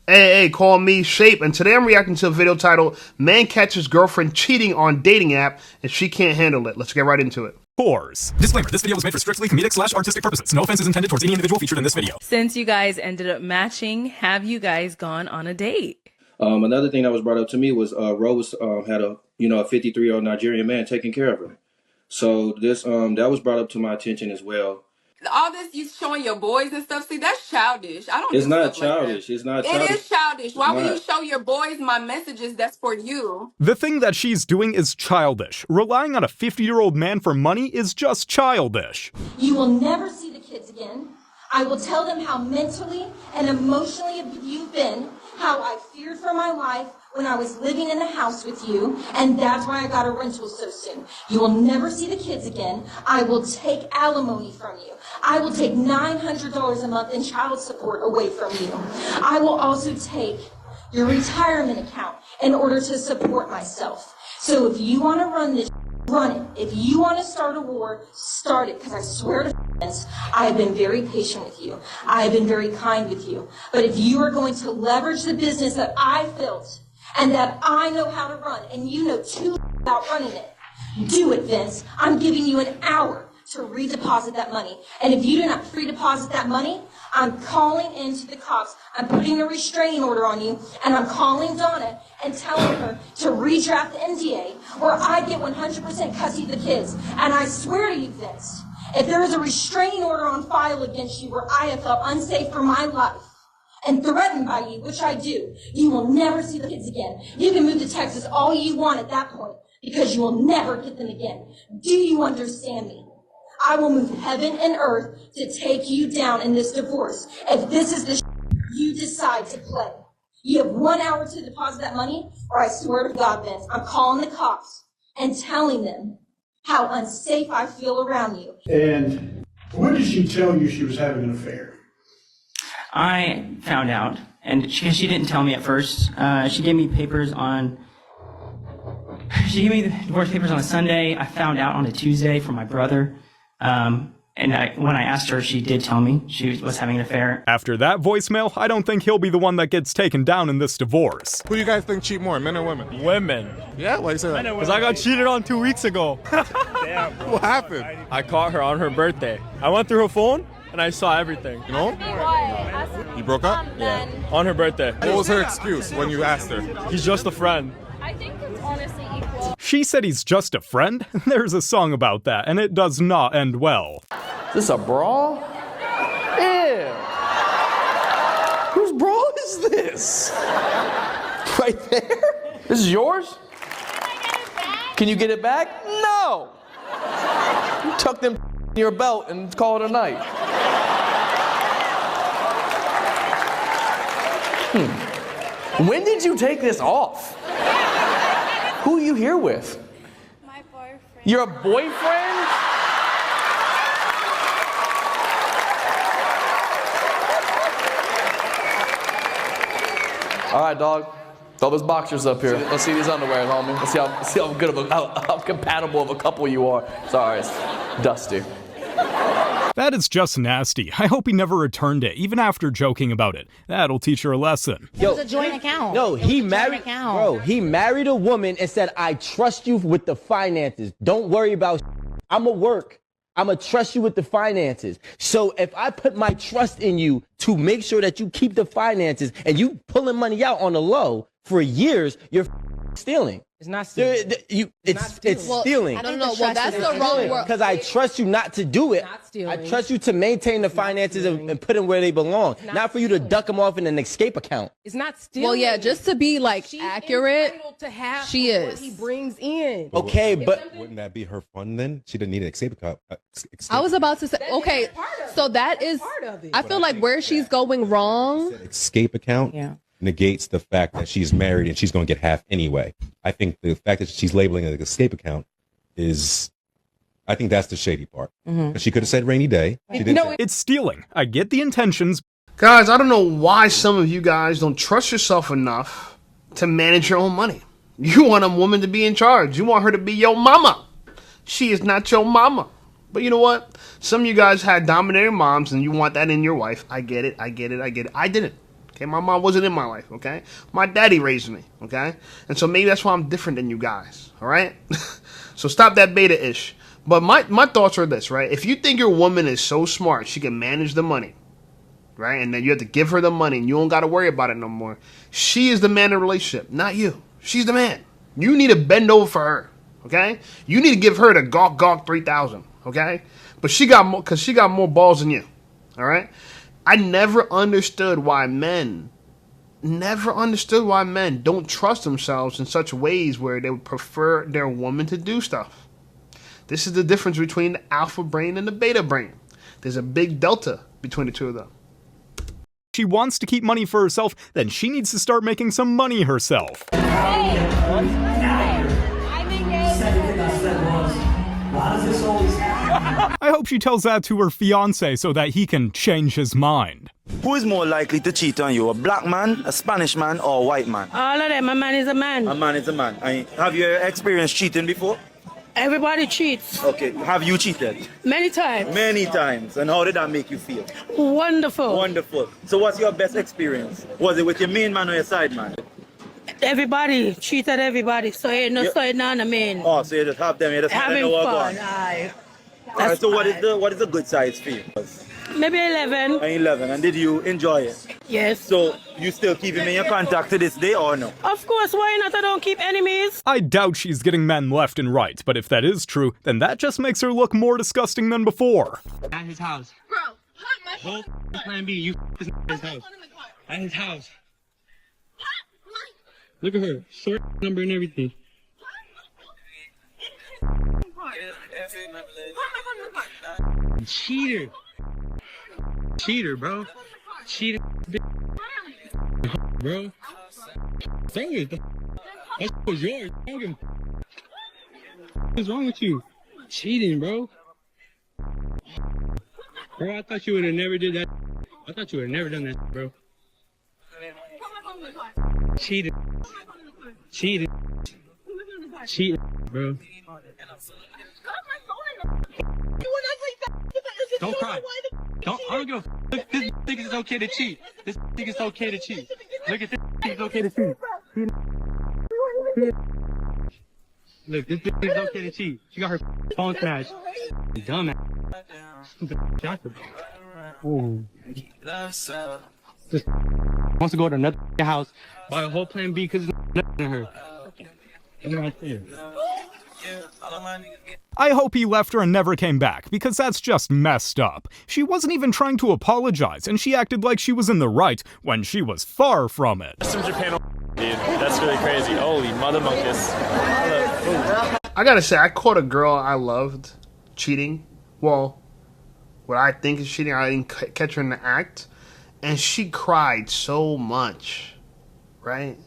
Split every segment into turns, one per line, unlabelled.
Hey, call me Shape, and today I'm reacting to a video titled Man Catches Girlfriend Cheating on Dating App and She Can't Handle It. Let's get right into it.
Whores. Disclaimer, this video was made for strictly comedic/artistic purposes. No offense is intended towards any individual featured in this video.
Since you guys ended up matching, have you guys gone on a date?
Another thing that was brought up to me was Rose had a 53-year-old Nigerian man taking care of her. So this that was brought up to my attention as well.
All this you showing your boys and stuff, see, that's childish. I don't
It's
do
not
stuff like
childish.
that.
It's not
It
childish.
is childish.
It's
Why would
not.
you show your boys my messages that's for you?
The thing that she's doing is childish. Relying on a 50-year-old man for money is just childish.
You will never see the kids again. I will tell them how mentally and emotionally you've been, how I feared for my life when I was living in the house with you, and that's why I got a rental so soon. You will never see the kids again. I will take alimony from you. I will take $900 a month in child support away from you. I will also take your retirement account in order to support myself. So if you want to run this, run it. If you want to start a war, start it, because I swear to I have been very patient with you. I have been very kind with you. But if you are going to leverage the business that I built and that I know how to run, and you know too about running it, do it, Vince. I'm giving you an hour to redeposit that money. And if you do not redeposit that money, I'm calling into the cops. I'm putting a restraining order on you, and I'm calling Donna and telling her to redraft the NDA, or I get 100% custody of the kids. And I swear to you, Vince, if there is a restraining order on file against you where I have felt unsafe for my life and threatened by you, which I do, you will never see the kids again. You can move to Texas all you want at that point, because you will never get them again. Do you understand me? I will move heaven and earth to take you down in this divorce if this is the you decide to play. You have 1 hour to deposit that money, or I swear to God, Vince, I'm calling the cops and telling them how unsafe I feel around you.
And when did she tell you she was having an affair?
I found out, and she didn't tell me at first. She gave me papers on. She gave me the divorce papers on a Sunday. I found out on a Tuesday from my brother. When I asked her, she did tell me she was having an affair.
After that voicemail, I don't think he'll be the one that gets taken down in this divorce.
Who do you guys think cheat more, men or women?
Women.
Yeah, why you say that?
Because I got cheated on 2 weeks ago.
Damn, what happened?
I caught her on her birthday. I went through her phone and I saw everything.
You know? You broke up?
Yeah. On her birthday.
What was her excuse when you asked her?
He's just a friend.
I think it's honestly equal.
She said he's just a friend? There's a song about that, and it does not end well.
This a brawl? Yeah. Whose brawl is this? Right there? This is yours? Can you get it back? No. You tuck them in your belt and call it a night. When did you take this off? Who are you here with?
My boyfriend.
Your boyfriend? All right, dog. Throw those boxers up here. Let's see these underwear, homie. Let's see how good of how compatible of a couple you are. Sorry, it's dusty.
That is just nasty. I hope he never returned it, even after joking about it. That'll teach her a lesson.
It was a joint account.
No, he married a woman and said, I trust you with the finances. Don't worry about I'ma work. I'ma trust you with the finances. So if I put my trust in you to make sure that you keep the finances and you pulling money out on the low for years, you're stealing.
It's not stealing.
It's stealing.
I don't know. Well, that's the wrong word.
Because I trust you not to do it. I trust you to maintain the finances and put them where they belong. Not for you to duck them off in an escape account.
It's not stealing.
Well, yeah, just to be like accurate, she is.
What he brings in.
Okay, but
wouldn't that be her fund then? She didn't need an escape account.
I was about to say, okay, so that is, I feel like where she's going wrong.
Escape account negates the fact that she's married and she's going to get half anyway. I think the fact that she's labeling it an escape account is, I think that's the shady part. She could have said rainy day. She didn't.
It's stealing. I get the intentions.
Guys, I don't know why some of you guys don't trust yourself enough to manage your own money. You want a woman to be in charge. You want her to be your mama. She is not your mama. But you know what? Some of you guys had dominating moms and you want that in your wife. I get it. I didn't. Okay, my mom wasn't in my life, okay? My daddy raised me, okay? And so maybe that's why I'm different than you guys, all right? So stop that beta-ish. But my thoughts are this, right? If you think your woman is so smart, she can manage the money, right? And then you have to give her the money and you don't got to worry about it no more. She is the man in the relationship, not you. She's the man. You need to bend over for her, okay? You need to give her the gawk 3000, okay? But she got more, because she got more balls than you, all right? I never understood why men don't trust themselves in such ways where they would prefer their woman to do stuff. This is the difference between the alpha brain and the beta brain. There's a big delta between the two of them.
She wants to keep money for herself, then she needs to start making some money herself. I hope she tells that to her fiancé so that he can change his mind.
Who is more likely to cheat on you, a black man, a Spanish man, or a white man?
All of them. A man is a man.
A man is a man. Have you experienced cheating before?
Everybody cheats.
Okay. Have you cheated?
Many times.
Many times. And how did that make you feel?
Wonderful.
Wonderful. So what's your best experience? Was it with your main man or your side man?
Everybody cheated everybody, so ain't no side none of men.
Oh, so you just have them, you just
having
know
fun.
Alright, so what is the good size for you?
Maybe 11.
11, and did you enjoy it?
Yes.
So you still keep him in your contact to this day or no?
Of course, why not? I don't keep enemies.
I doubt she's getting men left and right, but if that is true, then that just makes her look more disgusting than before.
At his house. Bro, whole plan B, you his house. At his house. Look at her, short number and everything. Cheater. Cheater, bro. Cheater. Bro. Throw it. That was yours. What's wrong with you? Cheating, bro. Bro, I thought you would have never did that. I thought you would have never done that, bro. Cheating. Cheating. Cheating, bro. Don't cry. I don't give a f. This nigga is okay to cheat. This nigga is okay to cheat. Look at this nigga is okay to cheat. Look, this nigga is okay to cheat. She got her phone smashed. Dumb ass. Ooh. Just wants to go to another house, buy a whole plan B because it's nothing to her. Right there.
I hope he left her and never came back, because that's just messed up. She wasn't even trying to apologize, and she acted like she was in the right when she was far from it.
That's some Japan, dude. That's really crazy. Holy mother monkeys.
I gotta say, I caught a girl I loved cheating. Well, what I think is cheating, I didn't catch her in the act. And she cried so much, right?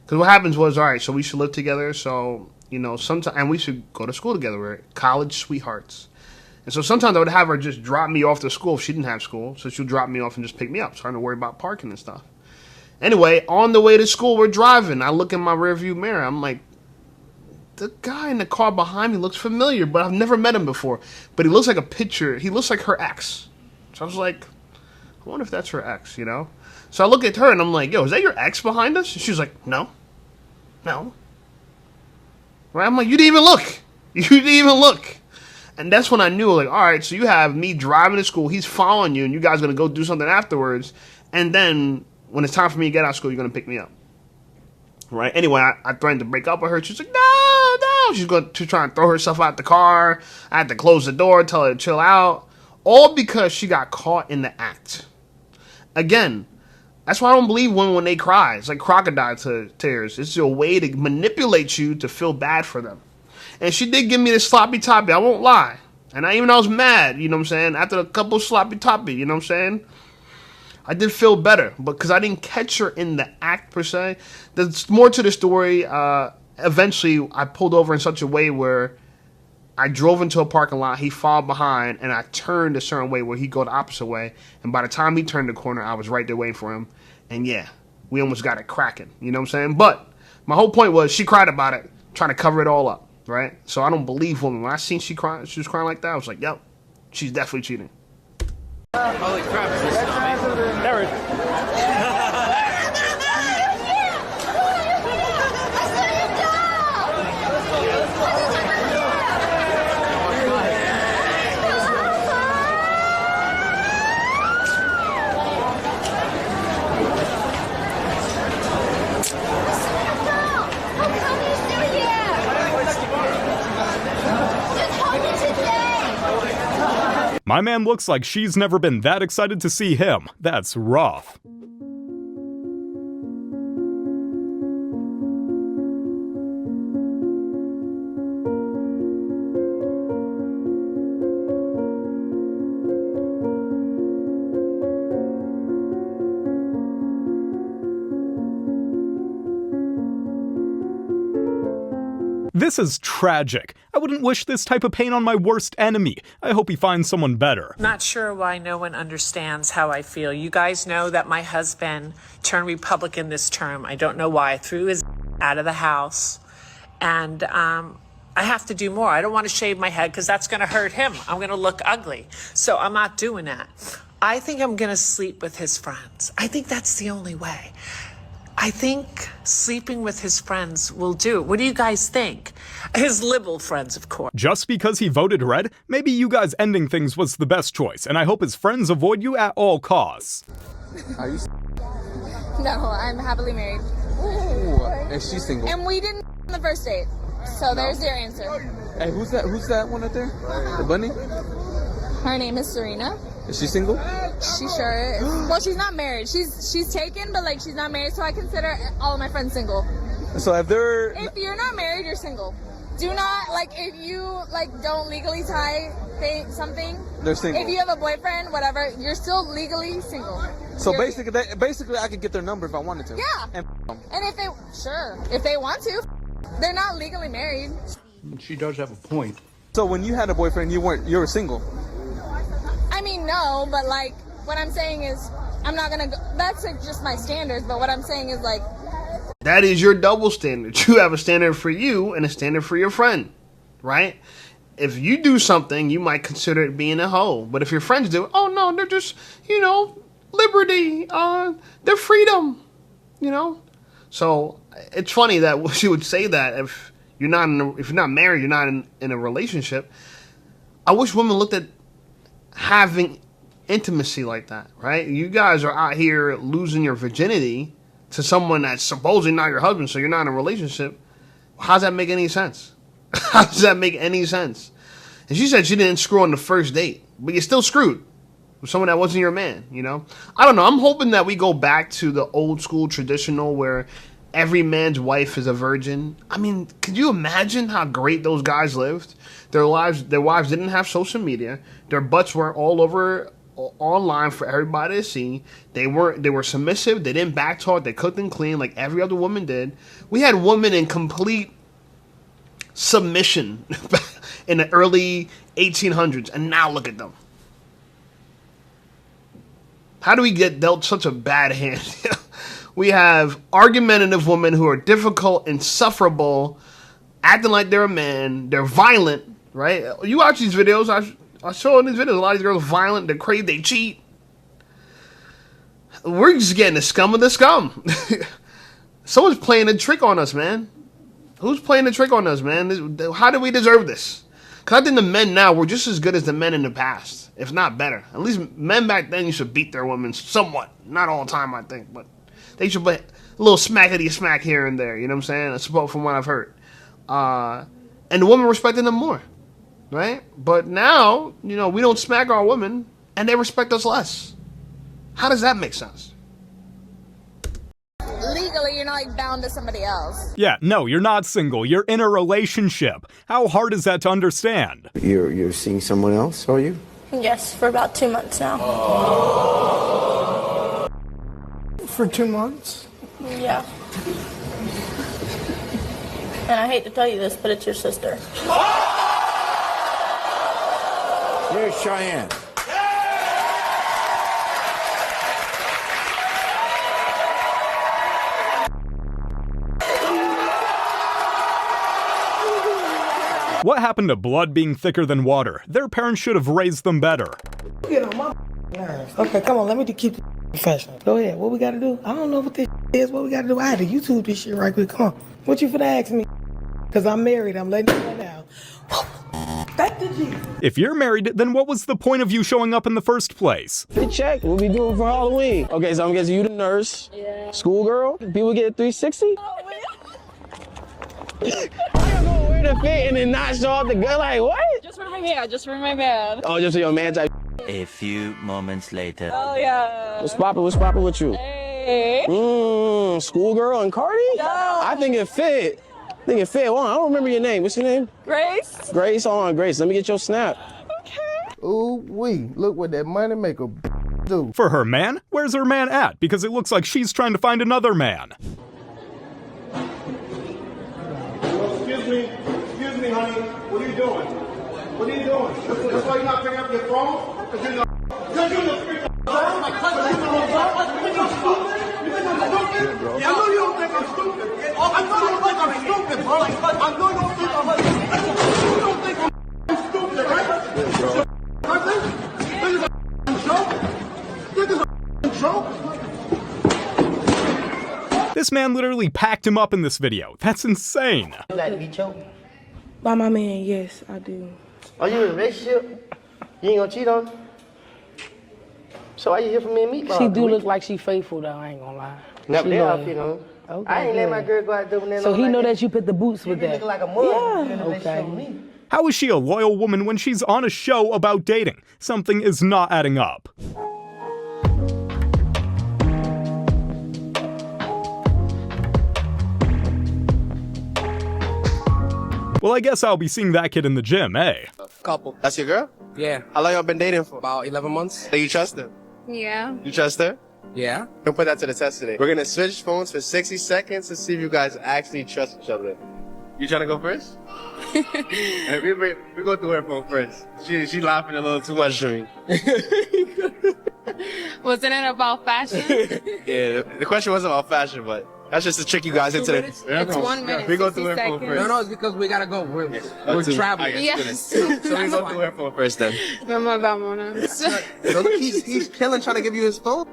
Because what happens was, all right, so we should live together, so... You know, sometimes, and we should go to school together. We're college sweethearts. And so sometimes I would have her just drop me off to school if she didn't have school. So she'll drop me off and just pick me up. So I don't have to worry about parking and stuff. Anyway, on the way to school, we're driving. I look in my rearview mirror. I'm like, the guy in the car behind me looks familiar, but I've never met him before. But he looks like a picture. He looks like her ex. So I was like, I wonder if that's her ex, you know? So I look at her and I'm like, yo, is that your ex behind us? And she's like, no. No. Right? I'm like, you didn't even look. You didn't even look. And that's when I knew, like, all right, so you have me driving to school. He's following you, and you guys are going to go do something afterwards. And then when it's time for me to get out of school, you're going to pick me up. Right? Anyway, I threatened to break up with her. She's like, no. She's trying to throw herself out the car. I had to close the door, tell her to chill out. All because she got caught in the act. Again, that's why I don't believe women when they cry. It's like crocodile tears. It's a way to manipulate you to feel bad for them. And she did give me this sloppy toppy. I won't lie. And I was mad, you know what I'm saying? After a couple sloppy toppy, you know what I'm saying? I did feel better. But because I didn't catch her in the act, per se. There's more to the story. Eventually, I pulled over in such a way where I drove into a parking lot, he followed behind, and I turned a certain way where he'd go the opposite way. And by the time he turned the corner, I was right there waiting for him. And yeah, we almost got it cracking. You know what I'm saying? But my whole point was she cried about it, trying to cover it all up, right? So I don't believe women. When I seen she was crying like that, I was like, yep, she's definitely cheating.
Holy crap, is this snowing? Never.
My man looks like she's never been that excited to see him. That's rough. This is tragic. I wouldn't wish this type of pain on my worst enemy. I hope he finds someone better.
Not sure why no one understands how I feel. You guys know that my husband turned Republican this term. I don't know why. I threw his out of the house. And I have to do more. I don't want to shave my head because that's going to hurt him. I'm going to look ugly. So I'm not doing that. I think I'm going to sleep with his friends. I think that's the only way. I think sleeping with his friends will do. What do you guys think? His liberal friends, of course.
Just because he voted red, maybe you guys ending things was the best choice, and I hope his friends avoid you at all costs.
Are you?
No, I'm happily married.
Ooh, and she's single.
And we didn't on the first date. So there's your answer.
Hey, who's that? Who's that one up there? The bunny?
Her name is Serena.
Is she single?
She sure is. Well, she's not married. She's taken, but like she's not married, so I consider all of my friends single.
So if
you're not married, you're single. Do not if you don't legally tie something.
They're single.
If you have a boyfriend, whatever, you're still legally single.
So basically, I could get their number if I wanted to.
Yeah. And if they want to, they're not legally married.
She does have a point.
So when you had a boyfriend, you were single.
I mean, no, but what I'm saying is, I'm not gonna go, that's just my standards, but what I'm saying is
that is your double standard. You have a standard for you and a standard for your friend, right? If you do something, you might consider it being a hoe. But if your friends do, oh no, they're just, liberty, their freedom, So it's funny that she would say that if you're not married, you're not in a relationship. I wish women looked at having intimacy like that, right? You guys are out here losing your virginity to someone that's supposedly not your husband, so you're not in a relationship. How does that make any sense? How does that make any sense? And she said she didn't screw on the first date, but you're still screwed with someone that wasn't your man, I don't know. I'm hoping that we go back to the old school traditional where every man's wife is a virgin. I mean, could you imagine how great those guys lived? Their wives didn't have social media. Their butts weren't all over online for everybody to see. They were submissive. They didn't backtalk. They cooked and cleaned like every other woman did. We had women in complete submission in the early 1800s, and now look at them. How do we get dealt such a bad hand? We have argumentative women who are difficult, insufferable, acting like they're a man. They're violent, right? You watch these videos. I show in these videos a lot of these girls are violent. They're crazy. They cheat. We're just getting the scum of the scum. Someone's playing a trick on us, man. Who's playing a trick on us, man? How do we deserve this? Because I think the men now were just as good as the men in the past, if not better. At least men back then used to beat their women somewhat. Not all the time, I think, but they should put a little smackety smack here and there. You know what I'm saying? I suppose from what I've heard. And the women respected them more, right? But now, we don't smack our women, and they respect us less. How does that make sense?
Legally, you're not bound to somebody else.
Yeah, no, you're not single. You're in a relationship. How hard is that to understand?
You're seeing someone else, are you?
Yes, for about 2 months now.
For 2 months?
Yeah. And I hate to tell you this, but it's your sister.
Here's Cheyenne.
What happened to blood being thicker than water? Their parents should have raised them better.
Get on my nerves. Okay, come on, let me keep it professional. Go ahead, what we gotta do? I don't know what this is, what we gotta do. I had to YouTube this shit right quick, come on. What you finna ask me? Cause I'm married, I'm letting you know now. Back to G.
If you're married, then what was the point of you showing up in the first place?
The check, what we doing for Halloween? Okay, so I'm guessing you the nurse. Yeah. Schoolgirl? People get 360? Oh, man. I'm gonna wear the fit and then not show up the gun, like what?
Just for my man, just for my man.
Oh, just for your man type.
A few moments later.
Oh yeah.
What's poppin'? What's poppin' with you?
Hey.
Schoolgirl and Cardi?
Yeah.
I think it fit. Well, I don't remember your name. What's your name?
Grace.
Grace. Hold on, Grace. Let me get your snap.
Ooh wee! Look what that money maker do.
For her man? Where's her man at? Because it looks like she's trying to find another man.
Excuse me, honey. What are you doing? What are you doing? That's why you're not picking up your phone? Because you're not. Because you're the freak. My cousin. You think I'm stupid? You think I'm stupid? I know you don't think I'm stupid. I know you don't think I'm stupid, bro. I know you don't think I'm stupid. You don't think I'm stupid, right? This is a joke. This is a joke.
This man literally packed him up in this video. That's insane.
You like to be choked? By my man, yes, I do.
Are you in a relationship? You ain't gonna cheat on her? So why you here for me and me?
She do look like she faithful though, I ain't gonna lie.
Never
She
did.
loyal.
I'll cheat on her.
Okay,
I ain't let
good.
my girl go out there with that.
So he
like
know that you put the boots with
You
that.
look like a mug.
Yeah.
You in a relationship with me.
How is she a loyal woman when she's on a show about dating? Something is not adding up. Well, I guess I'll be seeing that kid in the gym, eh?
Couple. That's your girl?
Yeah.
How long y'all been dating for?
About 11 months.
Do you trust her?
Yeah.
You trust her?
Yeah.
We'll put that to the test today. We're gonna switch phones for 60 seconds to see if you guys actually trust each other. You trying to go first? Hey, we go through her phone first. She laughing a little too much to me.
Wasn't it about fashion?
Yeah, the question wasn't about fashion, but that's just to trick you guys into the...
It's 1 minute.
We go through her
60
phone
seconds.
first.
No, it's because we gotta go. We're
Two.
traveling.
Yes.
So we go through her phone first then.
So look, he's killing, trying to give you his phone.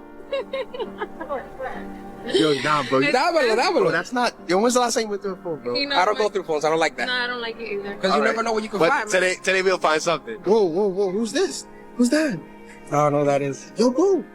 Yo, nah, bro.
Dámelo.
That's not... Yo, when's the last time you went through a phone, bro?
You know
I don't go
what?
through phones. I don't like that.
No, I don't like it either.
Because you never know what you can
But
find, man.
today we'll find something. Whoa. Who's this? Who's that?
I don't know who that is.
Yo, boo.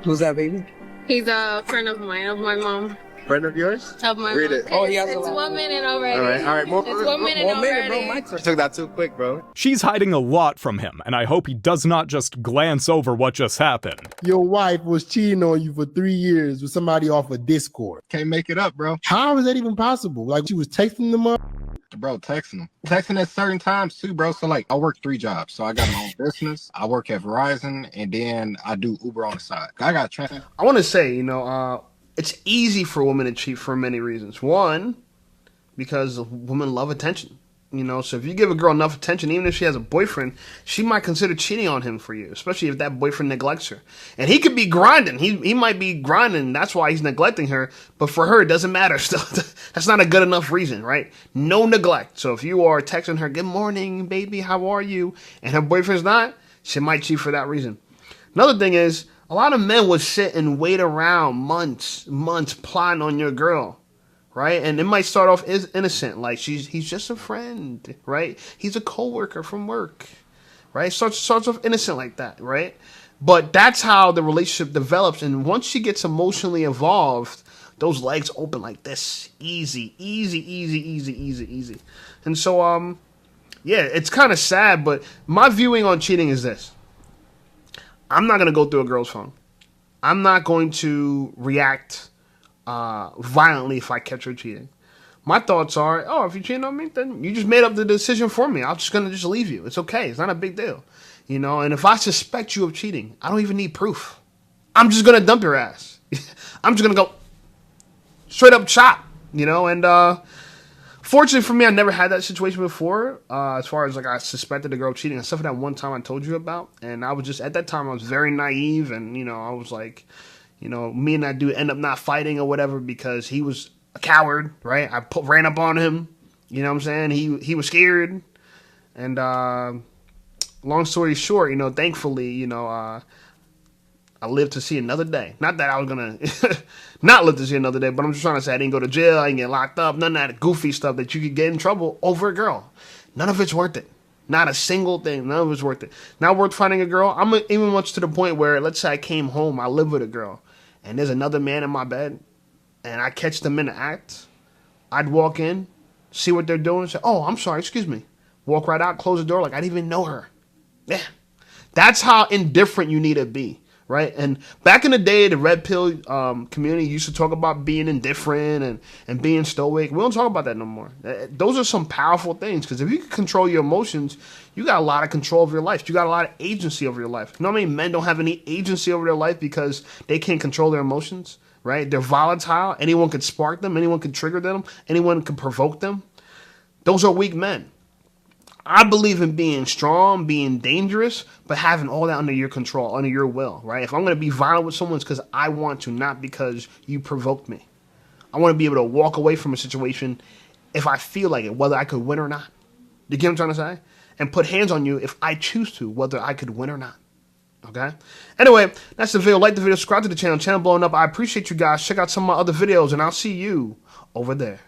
Who's that, baby?
He's a friend of mine, of my mom.
Friend of yours?
Of my
Read
mom.
it.
Oh, he has
It's
a-
1 minute already.
All right. More,
It's 1 minute
One
already.
minute, bro. My turn.
You took that too quick, bro.
She's hiding a lot from him, and I hope he does not just glance over what just happened.
Your wife was cheating on you for 3 years with somebody off of Discord.
Can't make it up, bro.
How is that even possible? Like she was texting them up?
Bro, texting them. Texting at certain times too, bro. So like I work 3 jobs. So I got my own business. I work at Verizon and then I do Uber on the side. I got
I want to say, it's easy for women to cheat for many reasons. One, because women love attention. So if you give a girl enough attention, even if she has a boyfriend, she might consider cheating on him for you, especially if that boyfriend neglects her. And he could be grinding. He might be grinding. That's why he's neglecting her. But for her, it doesn't matter still. That's not a good enough reason, right? No neglect. So if you are texting her, good morning, baby, how are you? And her boyfriend's not, she might cheat for that reason. Another thing is, a lot of men would sit and wait around months plotting on your girl, right? And it might start off as innocent, like he's just a friend, right? He's a coworker from work, right? Starts off innocent like that, right? But that's how the relationship develops. And once she gets emotionally involved, those legs open like this, easy. And so, yeah, it's kind of sad. But my viewing on cheating is this. I'm not going to go through a girl's phone. I'm not going to react violently if I catch her cheating. My thoughts are, if you cheating on me, then you just made up the decision for me. I'm just going to just leave you. It's okay. It's not a big deal. And if I suspect you of cheating, I don't even need proof. I'm just going to dump your ass. I'm just going to go straight up chop, and fortunately for me, I never had that situation before, as far as, I suspected a girl cheating, except for that one time I told you about, and I was just, at that time, I was very naive, and, I was like, me and that dude end up not fighting or whatever, because he was a coward, right? I ran up on him, you know what I'm saying? He was scared, and, long story short, thankfully, I lived to see another day. Not that I was going to not live to see another day, but I'm just trying to say I didn't go to jail, I didn't get locked up, none of that goofy stuff that you could get in trouble over a girl. None of it's worth it. Not a single thing. None of it's worth it. Not worth finding a girl. I'm even much to the point where, let's say I came home, I live with a girl, and there's another man in my bed, and I catch them in the act. I'd walk in, see what they're doing, say, oh, I'm sorry, excuse me. Walk right out, close the door like I didn't even know her. Yeah. That's how indifferent you need to be, right? And back in the day, the red pill community used to talk about being indifferent and being stoic. We don't talk about that no more. Those are some powerful things, because if you can control your emotions, you got a lot of control over your life. You got a lot of agency over your life. You know how many men don't have any agency over their life because they can't control their emotions, right? They're volatile. Anyone could spark them. Anyone could trigger them. Anyone could provoke them. Those are weak men. I believe in being strong, being dangerous, but having all that under your control, under your will, right? If I'm going to be violent with someone, it's because I want to, not because you provoked me. I want to be able to walk away from a situation if I feel like it, whether I could win or not. You get what I'm trying to say? And put hands on you if I choose to, whether I could win or not. Okay? Anyway, that's the video. Like the video, subscribe to the channel. Channel blowing up. I appreciate you guys. Check out some of my other videos, and I'll see you over there.